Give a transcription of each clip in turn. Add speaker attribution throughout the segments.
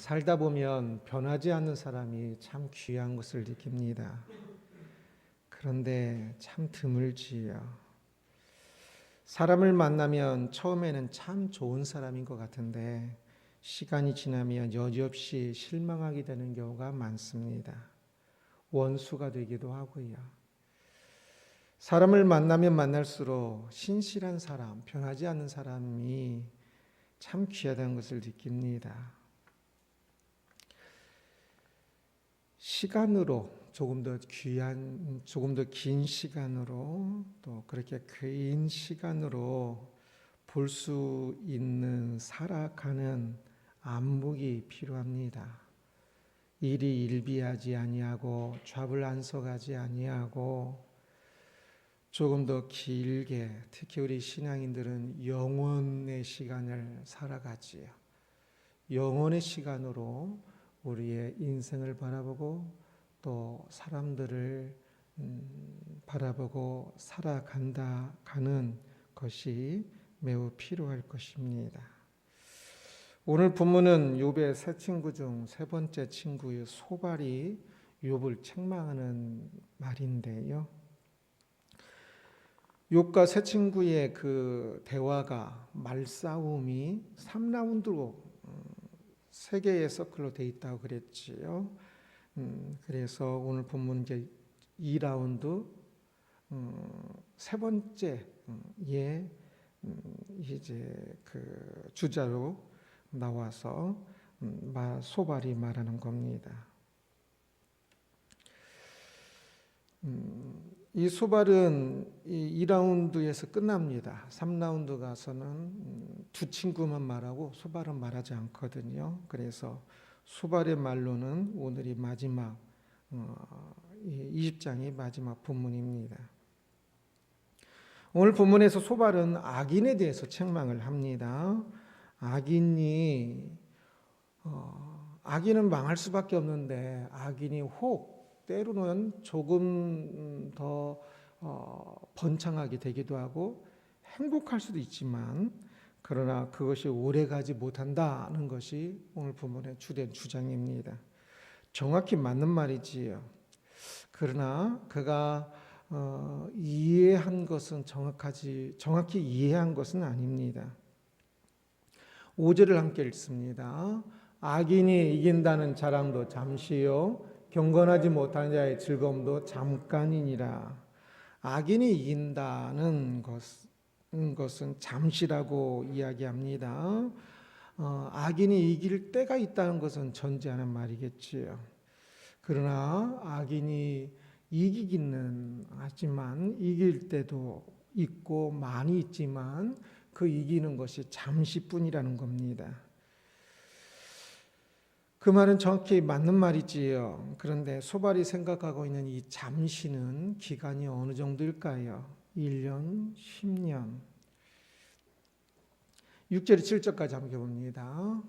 Speaker 1: 살다 보면 변하지 않는 사람이 참 귀한 것을 느낍니다. 그런데 참 드물지요. 사람을 만나면 처음에는 참 좋은 사람인 것 같은데 시간이 지나면 여지없이 실망하게 되는 경우가 많습니다. 원수가 되기도 하고요. 사람을 만나면 만날수록 신실한 사람, 변하지 않는 사람이 참 귀하다는 것을 느낍니다. 시간으로 조금 더 긴 시간으로 또 그렇게 긴 시간으로 볼 수 있는 살아가는 안목이 필요합니다. 일이 일비하지 아니하고 잡을 안서가지 아니하고 조금 더 길게, 특히 우리 신앙인들은 영혼의 시간을 살아가지요. 영혼의 시간으로 우리의 인생을 바라보고 또 사람들을 바라보고 살아가는 것이 매우 필요할 것입니다. 오늘 본문은 욥의 세 친구 중 세 번째 친구의 소발이 욥을 책망하는 말인데요. 욥과 세 친구의 그 대화가 말싸움이 3라운드로 세 개의 서클로 돼 있다고 그랬지요. 그래서 오늘 본문 이제 2라운드 세 번째에 이제 그 주자로 나와서 소발이 말하는 겁니다. 이 소발은 2라운드에서 끝납니다. 3라운드 가서는 두 친구만 말하고 소발은 말하지 않거든요. 그래서 소발의 말로는 오늘이 마지막 20장이 마지막 본문입니다. 오늘 본문에서 소발은 악인에 대해서 책망을 합니다. 악인은 망할 수밖에 없는데 악인이 혹 때로는 조금 더 번창하게 되기도 하고 행복할 수도 있지만 그러나 그것이 오래가지 못한다는 것이 오늘 본문의 주된 주장입니다. 정확히 맞는 말이지요. 그러나 그가 이해한 것은 정확히 이해한 것은 아닙니다. 5절을 함께 읽습니다. 악인이 이긴다는 자랑도 잠시요 경건하지 못한 자의 즐거움도 잠깐이니라. 악인이 이긴다는 것은 잠시라고 이야기합니다. 악인이 이길 때가 있다는 것은 전제하는 말이겠지요. 그러나 악인이 이기기는 하지만 이길 때도 있고 많이 있지만 그 이기는 것이 잠시뿐이라는 겁니다. 그 말은 정확히 맞는 말이지요. 그런데 소발이 생각하고 있는 이 잠시는 기간이 어느 정도일까요? 1년, 10년. 6절, 7절까지 함께 봅니다.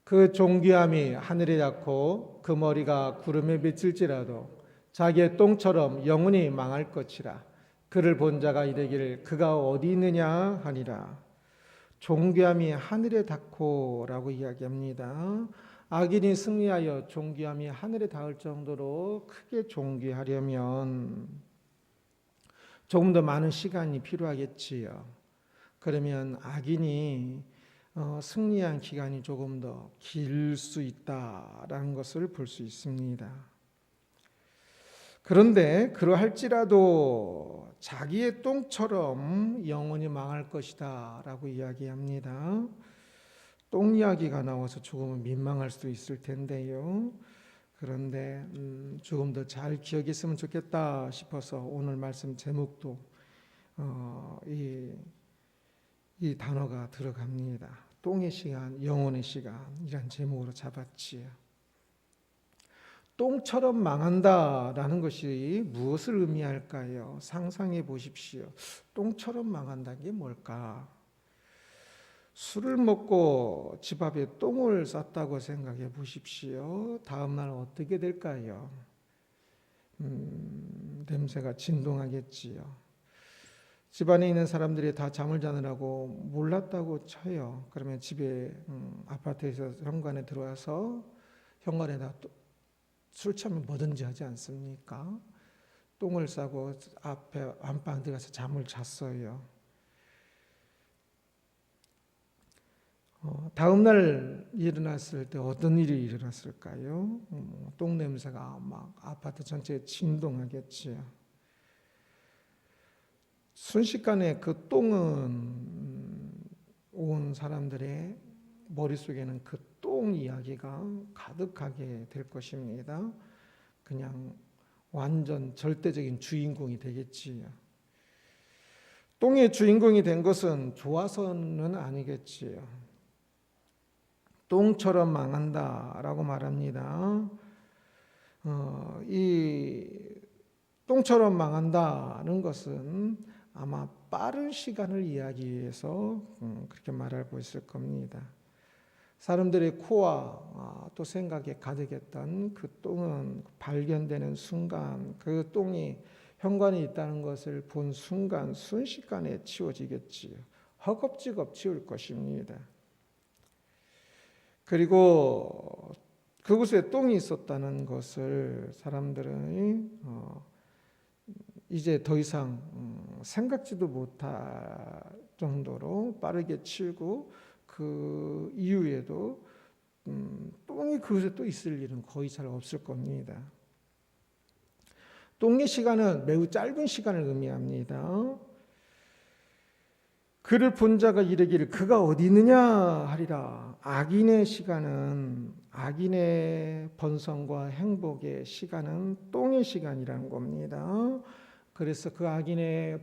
Speaker 1: 그 존귀함이 하늘에 닿고 그 머리가 구름에 비칠지라도 자기의 똥처럼 영원히 망할 것이라. 그를 본 자가 이르기를 그가 어디 있느냐 하니라. 존귀함이 하늘에 닿고라고 이야기합니다. 악인이 승리하여 존귀함이 하늘에 닿을 정도로 크게 존귀하려면 조금 더 많은 시간이 필요하겠지요. 그러면 악인이 승리한 기간이 조금 더 길 수 있다라는 것을 볼 수 있습니다. 그런데 그러할지라도 자기의 똥처럼 영원히 망할 것이다 라고 이야기합니다. 똥 이야기가 나와서 조금은 민망할 수도 있을 텐데요. 그런데 조금 더 잘 기억했으면 좋겠다 싶어서 오늘 말씀 제목도 이 단어가 들어갑니다. 똥의 시간, 영혼의 시간이란 제목으로 잡았지요. 똥처럼 망한다라는 것이 무엇을 의미할까요? 상상해 보십시오. 똥처럼 망한다는 게 뭘까? 술을 먹고 집 앞에 똥을 쌌다고 생각해 보십시오. 다음 날 어떻게 될까요? 냄새가 진동하겠지요. 집안에 있는 사람들이 다 잠을 자느라고 몰랐다고 쳐요. 그러면 집에 아파트에서 현관에 들어와서 현관에다 술 취하면 뭐든지 하지 않습니까? 똥을 싸고 앞에 안방 들어가서 잠을 잤어요. 다음 날 일어났을 때 어떤 일이 일어났을까요? 똥 냄새가 막 아파트 전체에 진동하겠지요. 순식간에 그 똥은 온 사람들의 머릿속에는 그 똥 이야기가 가득하게 될 것입니다. 그냥 완전 절대적인 주인공이 되겠지요. 똥의 주인공이 된 것은 좋아서는 아니겠지요. 똥처럼 망한다라고 말합니다. 이 똥처럼 망한다는 것은 아마 빠른 시간을 이야기해서 그렇게 말하고 있을 겁니다. 사람들의 코와 또 생각에 가득했던 그 똥은 발견되는 순간, 그 똥이 현관에 있다는 것을 본 순간 순식간에 치워지겠지요. 허겁지겁 치울 것입니다. 그리고 그곳에 똥이 있었다는 것을 사람들은 이제 더 이상 생각지도 못할 정도로 빠르게 치우고 그 이후에도 똥이 그곳에 또 있을 일은 거의 잘 없을 겁니다. 똥의 시간은 매우 짧은 시간을 의미합니다. 그를 본 자가 이르기를 그가 어디 있느냐 하리라. 악인의 시간은, 악인의 번성과 행복의 시간은 똥의 시간이라는 겁니다. 그래서 그 악인의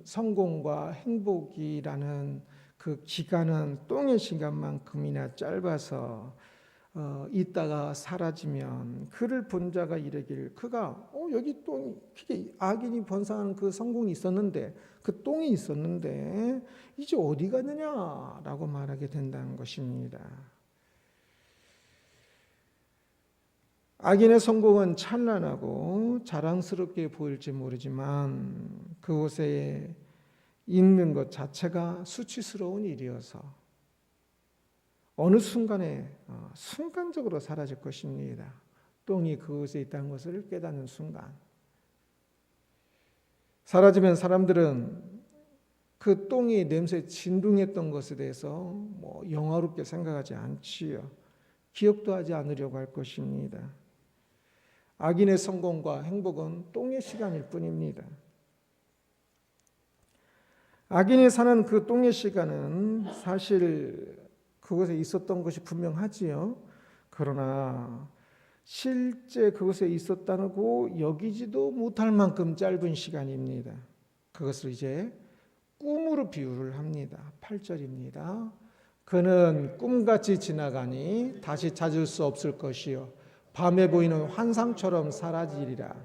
Speaker 1: 성공과 행복이라는 그 기간은 똥의 시간만큼이나 짧아서 있다가 사라지면 그를 본 자가 이르기를 그가 여기 똥이, 악인이 번성하는 그 성공이 있었는데, 그 똥이 있었는데 이제 어디 갔느냐라고 말하게 된다는 것입니다. 악인의 성공은 찬란하고 자랑스럽게 보일지 모르지만 그곳에 있는 것 자체가 수치스러운 일이어서 어느 순간에 순간적으로 사라질 것입니다. 똥이 그곳에 있다는 것을 깨닫는 순간. 사라지면 사람들은 그 똥이 냄새에 진동했던 것에 대해서 영화롭게 생각하지 않지요. 기억도 하지 않으려고 할 것입니다. 악인의 성공과 행복은 똥의 시간일 뿐입니다. 악인이 사는 그 똥의 시간은 사실 그곳에 있었던 것이 분명하지요. 그러나 실제 그곳에 있었다고 여기지도 못할 만큼 짧은 시간입니다. 그것을 이제 꿈으로 비유를 합니다. 8절입니다. 그는 꿈같이 지나가니 다시 찾을 수 없을 것이요 밤에 보이는 환상처럼 사라지리라.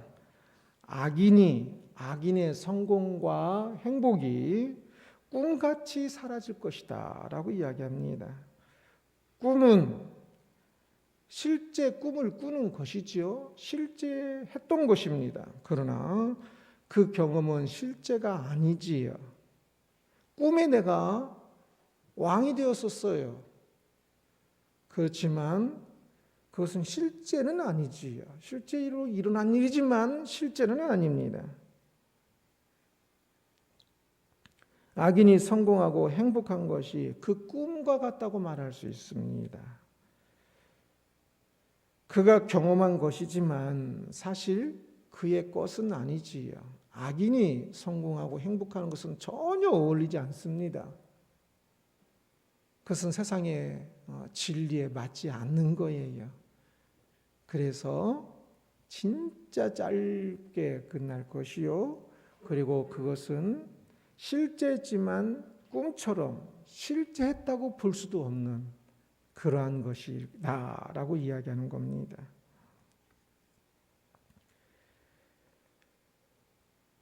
Speaker 1: 악인의 성공과 행복이 꿈같이 사라질 것이다 라고 이야기합니다. 꿈은 실제 꿈을 꾸는 것이지요. 실제 했던 것입니다. 그러나 그 경험은 실제가 아니지요. 꿈에 내가 왕이 되었었어요. 그렇지만 그것은 실제는 아니지요. 실제로 일어난 일이지만 실제는 아닙니다. 악인이 성공하고 행복한 것이 그 꿈과 같다고 말할 수 있습니다. 그가 경험한 것이지만 사실 그의 것은 아니지요. 악인이 성공하고 행복하는 것은 전혀 어울리지 않습니다. 그것은 세상의 진리에 맞지 않는 거예요. 그래서 진짜 짧게 끝날 것이요. 그리고 그것은 실제지만 꿈처럼 실제했다고 볼 수도 없는 그러한 것이다라고 이야기하는 겁니다.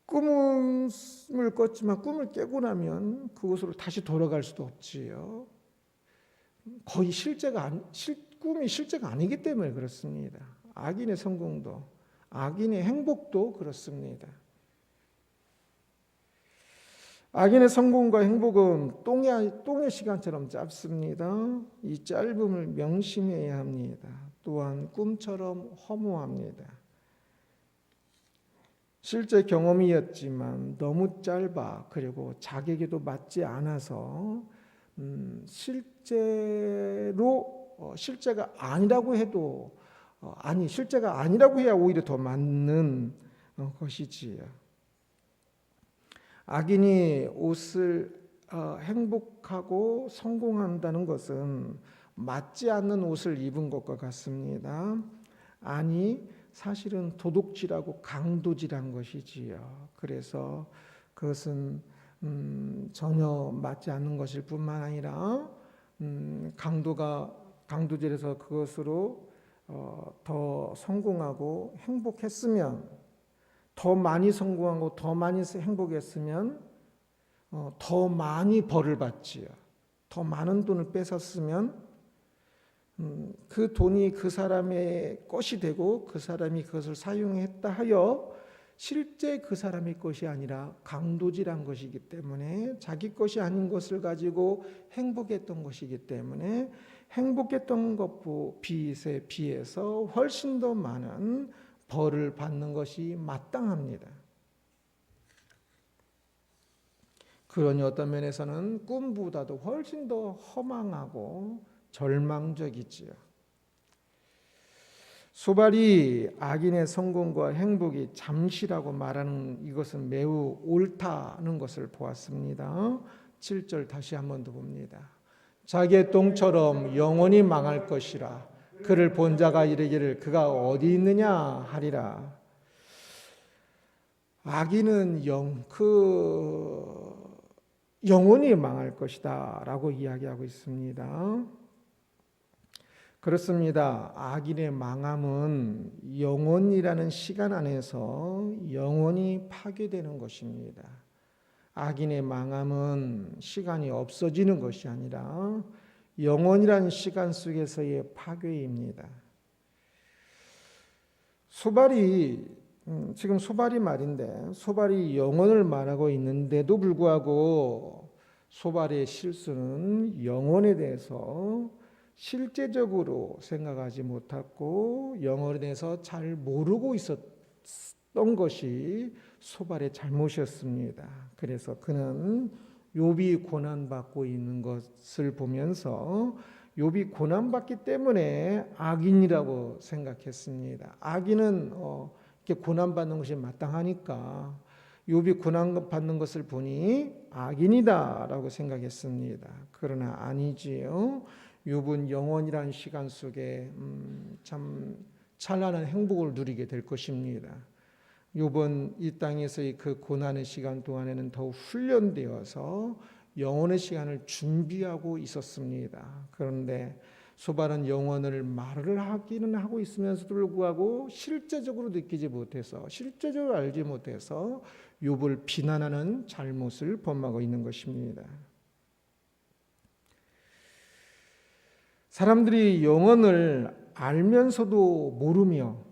Speaker 1: 꿈을 꿨지만 꿈을 깨고 나면 그곳으로 다시 돌아갈 수도 없지요. 거의 꿈이 실제가 아니기 때문에 그렇습니다. 악인의 성공도, 악인의 행복도 그렇습니다. 악인의 성공과 행복은 똥의 시간처럼 짧습니다. 이 짧음을 명심해야 합니다. 또한 꿈처럼 허무합니다. 실제 경험이었지만 너무 짧아, 그리고 자기에게도 맞지 않아서 실제가 아니라고 해도 실제가 아니라고 해야 오히려 더 맞는 것이지요. 악인이 행복하고 성공한다는 것은 맞지 않는 옷을 입은 것과 같습니다. 아니, 사실은 도둑질하고 강도질한 것이지요. 그래서 그것은 전혀 맞지 않는 것일 뿐만 아니라 강도질해서 그것으로 더 성공하고 행복했으면, 더 많이 성공하고 더 많이 행복했으면 더 많이 벌을 받지요. 더 많은 돈을 뺏었으면 그 돈이 그 사람의 것이 되고 그 사람이 그것을 사용했다 하여 실제 그 사람의 것이 아니라 강도질한 것이기 때문에, 자기 것이 아닌 것을 가지고 행복했던 것이기 때문에 행복했던 것부 빚에 비해서 훨씬 더 많은 벌을 받는 것이 마땅합니다. 그러니 어떤 면에서는 꿈보다도 훨씬 더 허망하고 절망적이지요. 소발이 악인의 성공과 행복이 잠시라고 말하는 이것은 매우 옳다는 것을 보았습니다. 7절 다시 한 번 더 봅니다. 자기의 똥처럼 영원히 망할 것이라. 그를 본 자가 이르기를 그가 어디 있느냐 하리라. 악인은 영원히 망할 것이다 라고 이야기하고 있습니다. 그렇습니다. 악인의 망함은 영원이라는 시간 안에서 영원히 파괴되는 것입니다. 악인의 망함은 시간이 없어지는 것이 아니라 영원이라는 시간 속에서의 파괴입니다. 지금 소발이 말인데, 소발이 영혼을 말하고 있는데도 불구하고 소발의 실수는 영혼에 대해서 실제적으로 생각하지 못하고 영혼에 대해서 잘 모르고 있었던 것이 소발의 잘못이었습니다. 그래서 그는 욥이 고난받고 있는 것을 보면서 욥이 고난받기 때문에 악인이라고 생각했습니다. 악인은 이렇게 고난받는 것이 마땅하니까 욥이 고난받는 것을 보니 악인이다라고 생각했습니다. 그러나 아니지요. 욥은 영원이라는 시간 속에 참 찬란한 행복을 누리게 될 것입니다. 욥은 이 땅에서의 그 고난의 시간 동안에는 더욱 훈련되어서 영원의 시간을 준비하고 있었습니다. 그런데 소발은 영혼을 말을 하기는 하고 있으면서도 불구하고 실제적으로 느끼지 못해서, 실제적으로 알지 못해서 욥을 비난하는 잘못을 범하고 있는 것입니다. 사람들이 영혼을 알면서도 모르며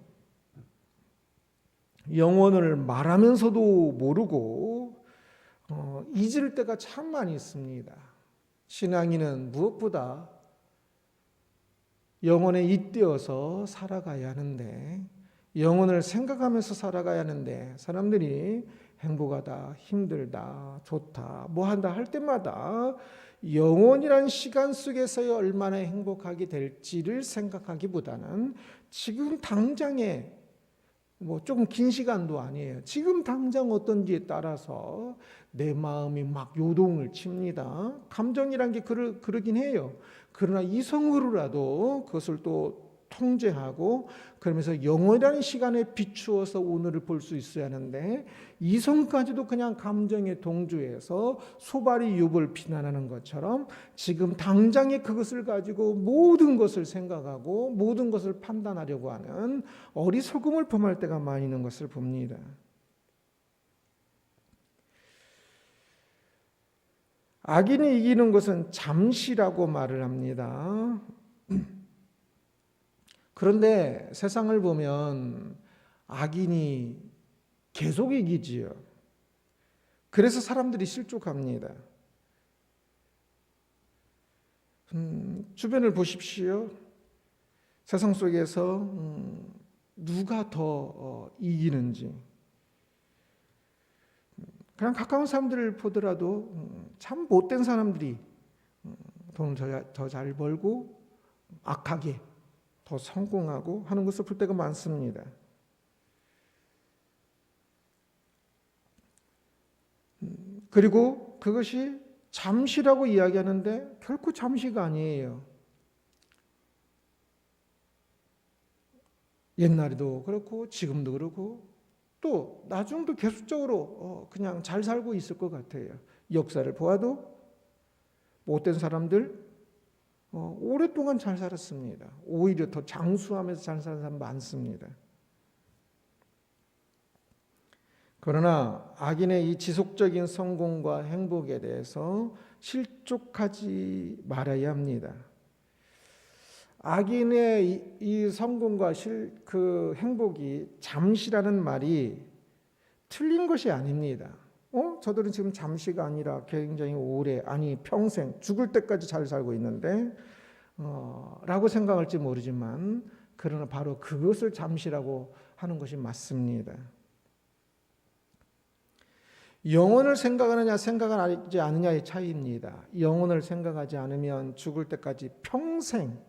Speaker 1: 영혼을 말하면서도 모르고 잊을 때가 참 많이 있습니다. 신앙인은 무엇보다 영혼에 잇대어서 살아가야 하는데, 영혼을 생각하면서 살아가야 하는데, 사람들이 행복하다, 힘들다, 좋다, 뭐한다 할 때마다 영혼이란 시간 속에서의 얼마나 행복하게 될지를 생각하기보다는 지금 당장에 조금 긴 시간도 아니에요. 지금 당장 어떤지에 따라서 내 마음이 막 요동을 칩니다. 감정이란 게 그러긴 해요. 그러나 이성으로라도 그것을 또 통제하고, 그러면서 영원이라는 시간에 비추어서 오늘을 볼 수 있어야 하는데, 이성까지도 그냥 감정에 동조해서 소발이 욥을 비난하는 것처럼 지금 당장에 그것을 가지고 모든 것을 생각하고 모든 것을 판단하려고 하는 어리석음을 범할 때가 많이 있는 것을 봅니다. 악인이 이기는 것은 잠시라고 말을 합니다. 그런데 세상을 보면 악인이 계속 이기지요. 그래서 사람들이 실족합니다. 주변을 보십시오. 세상 속에서 누가 더 이기는지. 그냥 가까운 사람들을 보더라도 참 못된 사람들이 돈을 더 잘 벌고 악하게 더 성공하고 하는 것을 볼 때가 많습니다. 그리고 그것이 잠시라고 이야기하는데 결코 잠시가 아니에요. 옛날에도 그렇고 지금도 그렇고 또 나중도 계속적으로 그냥 잘 살고 있을 것 같아요. 역사를 보아도 못된 사람들 오랫동안 잘 살았습니다. 오히려 더 장수하면서 잘 사는 사람 많습니다. 그러나 악인의 이 지속적인 성공과 행복에 대해서 실족하지 말아야 합니다. 악인의 이 성공과 그 행복이 잠시라는 말이 틀린 것이 아닙니다. 저들은 지금 잠시가 아니라 굉장히 오래, 아니 평생 죽을 때까지 잘 살고 있는데 라고 생각할지 모르지만 그러나 바로 그것을 잠시라고 하는 것이 맞습니다. 영혼을 생각하느냐 생각하지 않느냐의 차이입니다. 영혼을 생각하지 않으면 죽을 때까지 평생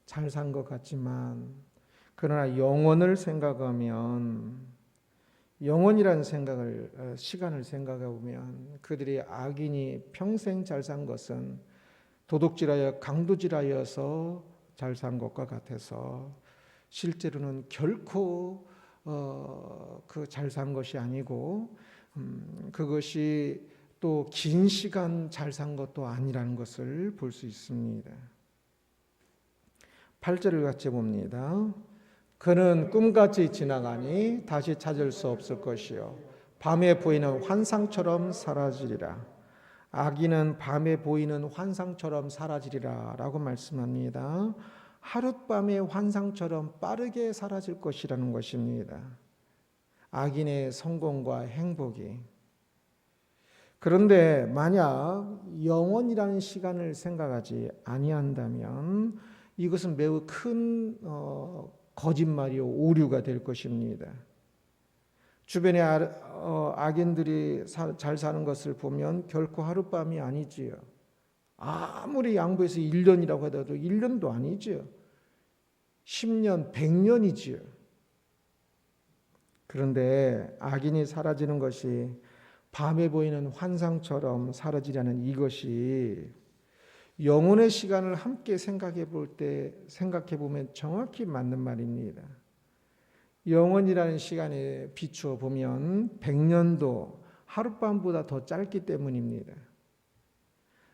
Speaker 1: 잘 산 것 같지만 그러나 영혼을 생각하면 영혼이라는 시간을 생각해 보면 그들이 악인이 평생 잘 산 것은 도둑질하여 강도질하여서 잘 산 것과 같아서 실제로는 결코 그 잘 산 것이 아니고 그것이 또 긴 시간 잘 산 것도 아니라는 것을 볼 수 있습니다. 8절을 같이 봅니다. 그는 꿈같이 지나가니 다시 찾을 수 없을 것이요 밤에 보이는 환상처럼 사라지리라. 악인은 밤에 보이는 환상처럼 사라지리라 라고 말씀합니다. 하룻밤의 환상처럼 빠르게 사라질 것이라는 것입니다. 악인의 성공과 행복이. 그런데 만약 영원이라는 시간을 생각하지 아니한다면 이것은 매우 큰 거짓말이요 오류가 될 것입니다. 주변의 악인들이 잘 사는 것을 보면 결코 하룻밤이 아니지요. 아무리 양보해서 1년이라고 하더라도 1년도 아니지요. 10년, 100년이지요. 그런데 악인이 사라지는 것이 밤에 보이는 환상처럼 사라지려는 이것이 영혼의 시간을 함께 생각해 보면 정확히 맞는 말입니다. 영혼이라는 시간에 비추어 보면 100년도 하룻밤보다 더 짧기 때문입니다.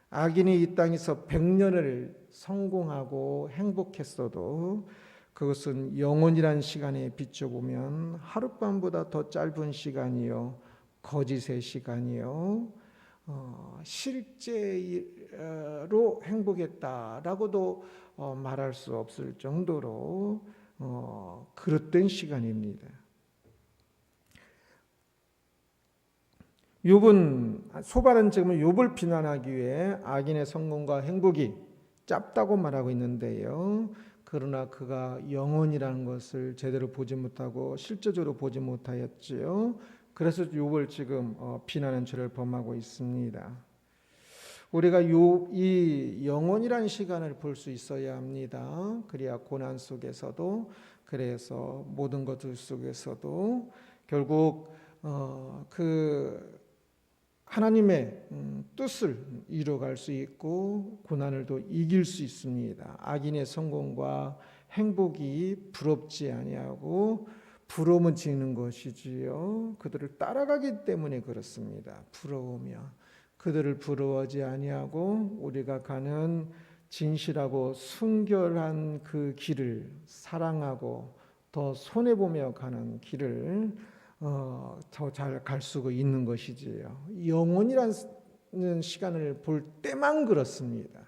Speaker 1: 악인이 이 땅에서 100년을 성공하고 행복했어도 그것은 영혼이라는 시간에 비추어 보면 하룻밤보다 더 짧은 시간이요, 거짓의 시간이요, 실제로 행복했다라고도 말할 수 없을 정도로 그릇된 시간입니다. 소발은 지금 욥을 비난하기 위해 악인의 성공과 행복이 짧다고 말하고 있는데요. 그러나 그가 영혼이라는 것을 제대로 보지 못하고 실제적으로 보지 못하였지요. 그래서 욥을 지금 비난하는 죄를 범하고 있습니다. 우리가 이 영혼이라는 시간을 볼 수 있어야 합니다. 그래야 고난 속에서도, 그래서 모든 것들 속에서도 결국 그 하나님의 뜻을 이루어갈 수 있고 고난을 또 이길 수 있습니다. 악인의 성공과 행복이 부럽지 아니하고 부러움은 지는 것이지요. 그들을 따라가기 때문에 그렇습니다. 부러우며 그들을 부러워하지 아니하고 우리가 가는 진실하고 순결한 그 길을 사랑하고 더 손해보며 가는 길을 더 잘 갈 수 있는 것이지요. 영혼이라는 시간을 볼 때만 그렇습니다.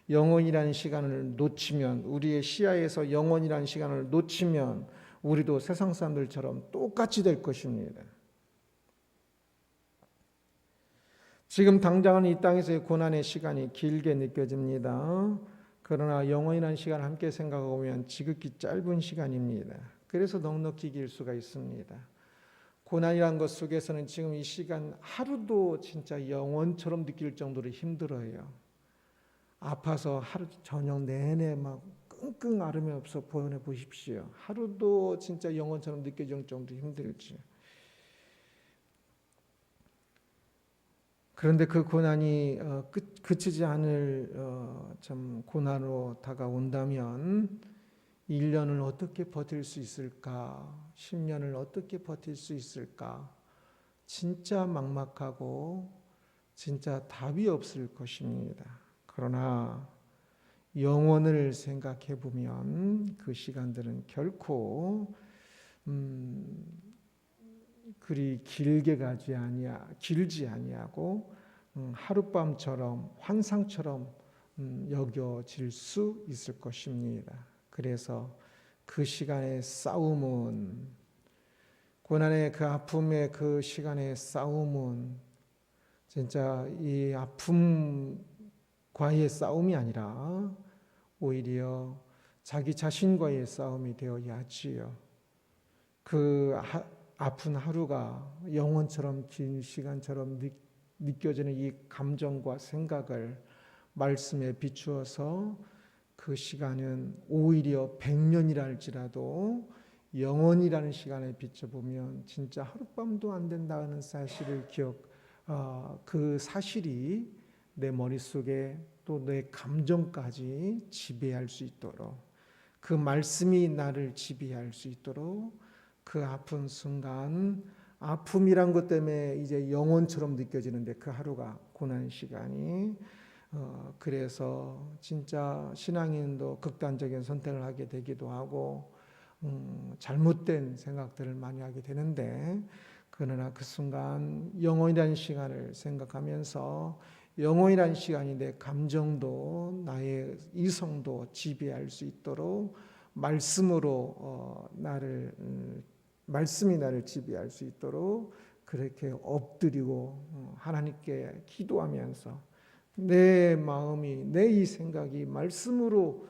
Speaker 1: 영혼이라는 시간을 놓치면, 우리의 시야에서 영혼이라는 시간을 놓치면 우리도 세상 사람들처럼 똑같이 될 것입니다. 지금 당장은 이 땅에서의 고난의 시간이 길게 느껴집니다. 그러나 영원이라는 시간을 함께 생각해 보면 지극히 짧은 시간입니다. 그래서 넉넉히 길 수가 있습니다. 고난이라는 것 속에서는 지금 이 시간 하루도 진짜 영원처럼 느낄 정도로 힘들어요. 아파서 하루 저녁 내내 막 끙끙 앓으며 없어 보내 보십시오. 하루도 진짜 영원처럼 느껴질 정도로 힘들지. 그런데 그 고난이 그치지 않을 참 고난으로 다가온다면 1년을 어떻게 버틸 수 있을까? 10년을 어떻게 버틸 수 있을까? 진짜 막막하고 진짜 답이 없을 것입니다. 그러나 영원을 생각해 보면 그 시간들은 결코 그리 길지 아니하고 하룻밤처럼 환상처럼 여겨질 수 있을 것입니다. 그래서 그 시간의 싸움은, 고난의 그 아픔의 그 시간의 싸움은 진짜 이 아픔과의 싸움이 아니라 오히려 자기 자신과의 싸움이 되어야지요. 그 아픈 하루가 영원처럼 긴 시간처럼 느껴지는 이 감정과 생각을 말씀에 비추어서 그 시간은 오히려 100년이라 할지라도 영원이라는 시간에 비춰보면 진짜 하룻밤도 안 된다는 사실을 그 사실이 내 머릿속에 또 내 감정까지 지배할 수 있도록, 그 말씀이 나를 지배할 수 있도록 그 아픈 순간, 아픔이란 것 때문에 이제 영원처럼 느껴지는데 그 하루가 고난 시간이 그래서 진짜 신앙인도 극단적인 선택을 하게 되기도 하고 잘못된 생각들을 많이 하게 되는데, 그러나 그 순간 영원이라는 시간을 생각하면서 영원이라는 시간이 내 감정도 나의 이성도 지배할 수 있도록 말씀이 나를 지배할 수 있도록 그렇게 엎드리고 하나님께 기도하면서 내 마음이, 내 이 생각이 말씀으로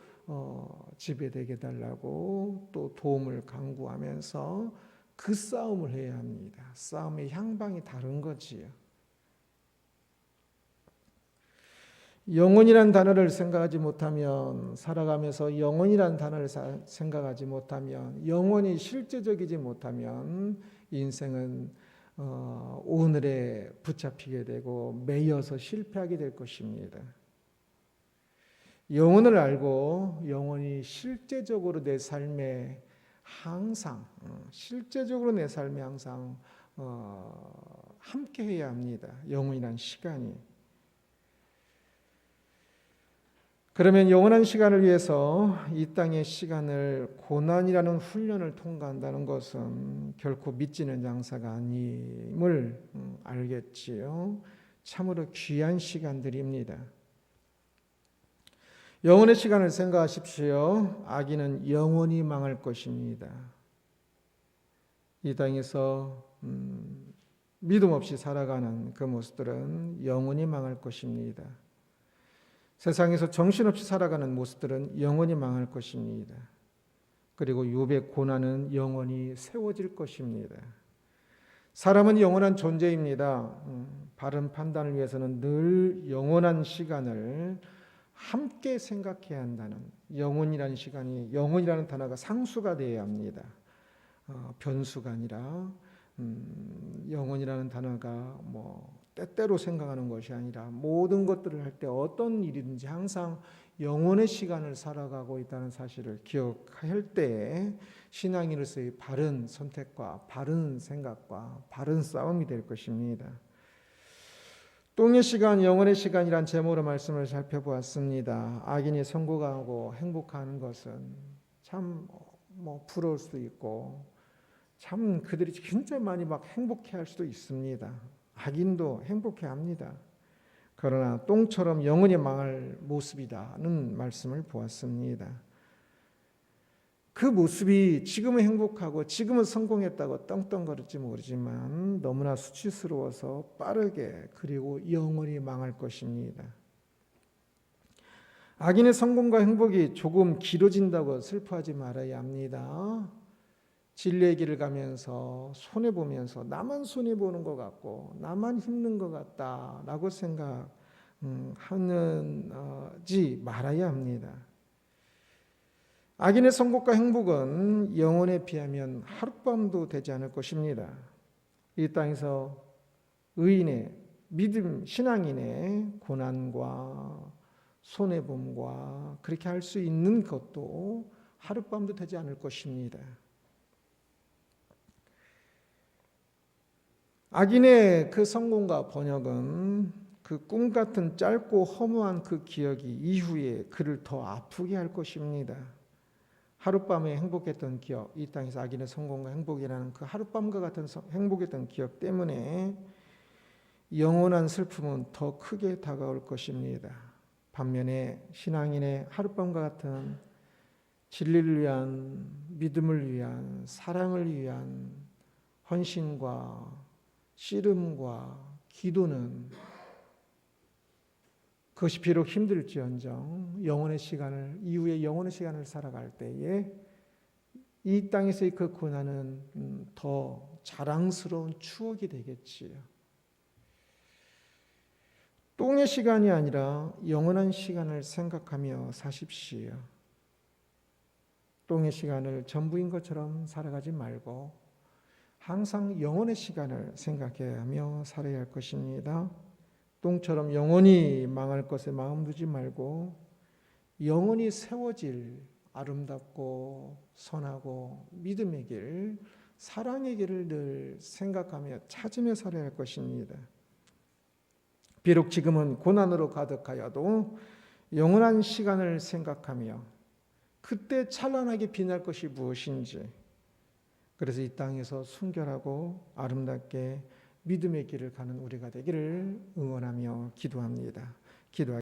Speaker 1: 지배되게 달라고 또 도움을 간구하면서 그 싸움을 해야 합니다. 싸움의 향방이 다른 거지요. 영혼이란 단어를 생각하지 못하면, 살아가면서 영혼이란 단어를 생각하지 못하면, 영혼이 실제적이지 못하면 인생은 오늘에 붙잡히게 되고 매여서 실패하게 될 것입니다. 영혼을 알고 영혼이 실제적으로 내 삶에 항상 함께 해야 합니다. 영혼이란 시간이. 그러면 영원한 시간을 위해서 이 땅의 시간을 고난이라는 훈련을 통과한다는 것은 결코 믿지는 장사가 아님을 알겠지요. 참으로 귀한 시간들입니다. 영원의 시간을 생각하십시오. 악인은 영원히 망할 것입니다. 이 땅에서 믿음 없이 살아가는 그 모습들은 영원히 망할 것입니다. 세상에서 정신없이 살아가는 모습들은 영원히 망할 것입니다. 그리고 욥의 고난은 영원히 세워질 것입니다. 사람은 영원한 존재입니다. 바른 판단을 위해서는 늘 영원한 시간을 함께 생각해야 한다는, 영원이라는 시간이, 영원이라는 단어가 상수가 되어야 합니다. 변수가 아니라 영원이라는 단어가 때때로 생각하는 것이 아니라 모든 것들을 할 때 어떤 일이든지 항상 영혼의 시간을 살아가고 있다는 사실을 기억할 때 신앙인으로서의 바른 선택과 바른 생각과 바른 싸움이 될 것입니다. 똥의 시간, 영혼의 시간이란 제목으로 말씀을 살펴보았습니다. 악인이 성공하고 행복하는 것은 참 부러울 수도 있고 참 그들이 진짜 많이 행복해할 수도 있습니다. 악인도 행복해합니다. 그러나 똥처럼 영원히 망할 모습이다는 말씀을 보았습니다. 그 모습이 지금은 행복하고 지금은 성공했다고 떵떵거릴지 모르지만 너무나 수치스러워서 빠르게 그리고 영원히 망할 것입니다. 악인의 성공과 행복이 조금 길어진다고 슬퍼하지 말아야 합니다. 진리의 길을 가면서 손해보면서 나만 손해보는 것 같고 나만 힘든 것 같다라고 생각하지 말아야 합니다. 악인의 성공과 행복은 영혼에 비하면 하룻밤도 되지 않을 것입니다. 이 땅에서 의인의 믿음, 신앙인의 고난과 손해봄과 그렇게 할 수 있는 것도 하룻밤도 되지 않을 것입니다. 악인의 그 성공과 번역은 그 꿈 같은 짧고 허무한 그 기억이 이후에 그를 더 아프게 할 것입니다. 하룻밤에 행복했던 기억, 이 땅에서 악인의 성공과 행복이라는 그 하룻밤과 같은 행복했던 기억 때문에 영원한 슬픔은 더 크게 다가올 것입니다. 반면에 신앙인의 하룻밤과 같은 진리를 위한, 믿음을 위한, 사랑을 위한 헌신과 씨름과 기도는 그것이 비록 힘들지언정 이후에 영원의 시간을 살아갈 때에 이 땅에서의 그 고난은 더 자랑스러운 추억이 되겠지요. 똥의 시간이 아니라 영원한 시간을 생각하며 사십시오. 똥의 시간을 전부인 것처럼 살아가지 말고 항상 영원의 시간을 생각하며 살아야 할 것입니다. 똥처럼 영원히 망할 것에 마음 두지 말고 영원히 세워질 아름답고 선하고 믿음의 길, 사랑의 길을 늘 생각하며 찾으며 살아야 할 것입니다. 비록 지금은 고난으로 가득하여도 영원한 시간을 생각하며 그때 찬란하게 빛날 것이 무엇인지, 그래서 이 땅에서 순결하고 아름답게 믿음의 길을 가는 우리가 되기를 응원하며 기도합니다.